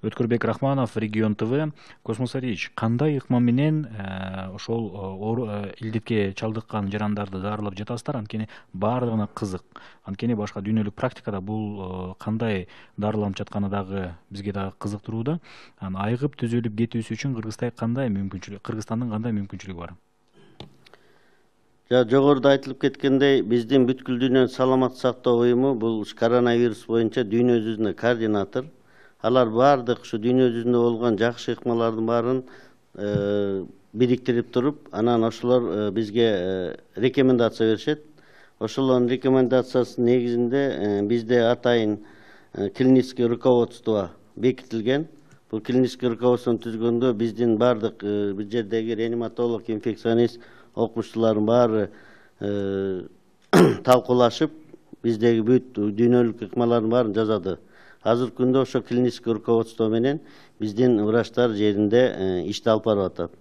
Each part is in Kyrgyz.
Өткөрбек Рахманов, Регион ТВ. Космос Арич, кандай ыкма менен ошол илдетке чалдыккан жарандарды дарылап жатасыздар? Анткени баардыгына кызык. Анткени башка дүйнөлүк практикада бул кандай дарыланып жатканы дагы бизге дагы кызыктырууда. Айыгып түзөлүп кетүүсү үчүн Кыргызстандын кандай мүмкүнчүлүгү бар? Жогоруда айтылып кеткендей, биздин бүткүл дүйнөнү саламат сактоо уюму бул коронавирус боюнча дүйнө жүзүндө координатор. Алар баардык ушу дүйнө жүзүндө болгон жакшы ыкмалардын баарын бириктирип туруп, анан ошолор бизге рекомендация беришет. Ошолордун рекомендациясынын негизинде бизде атайын клинический руководство бекитилген. Бул клинический руководствону түзгөндө биздин баардык бул жердеги реаниматолог, инфекционист окумуштуулардын баары талкуулашып, биздеги бүт дүйнөлүк ыкмалардын баарын жазады. Азыркы күндө ошо клинический руководство менен биздин врачтар жеринде ишти алып барып атат.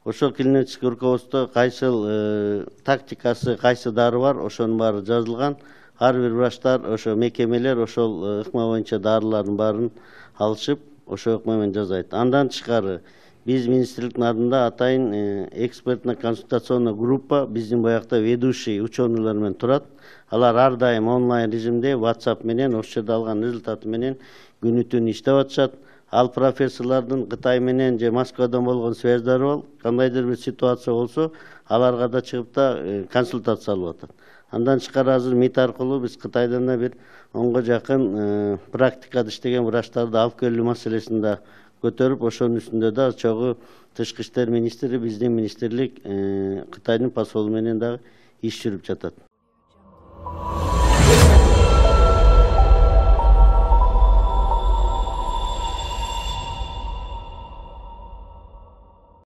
Ошол клинический руководство кайсыл тактикасы, кайсы дары бар, ошонун баары жазылган. Ар бир врачтар, ошо мекемелер ошол ыкма боюнча дарылардын баарын алышып, ошол ыкма менен жасайт. Андан тышкары биз министрликтин алдында атайын экспертно-консультационный группа биздин боякта ведущий ученыйлар менен турат. Алар ар дайым онлайн режимде WhatsApp менен ошол жерде алган результаты менен күнү түн иштеп атышат. Ал профессорлордун Кытай менен же Москвадан болгон связьдары бар. Кандайдыр бир ситуация болсо, аларга да чыгып да консультация алып атат. Андан тышкары азыр МИД аркылуу биз Кытайдан да бир 10 жакын практикада иштеген врачтарды алып келүү маселесин да көтөрүп, ошонун үстүндө да чогуу тышкы иштер министри, биздин министрлик Кытайдын посолу менен дагы иш жүрүп жатат.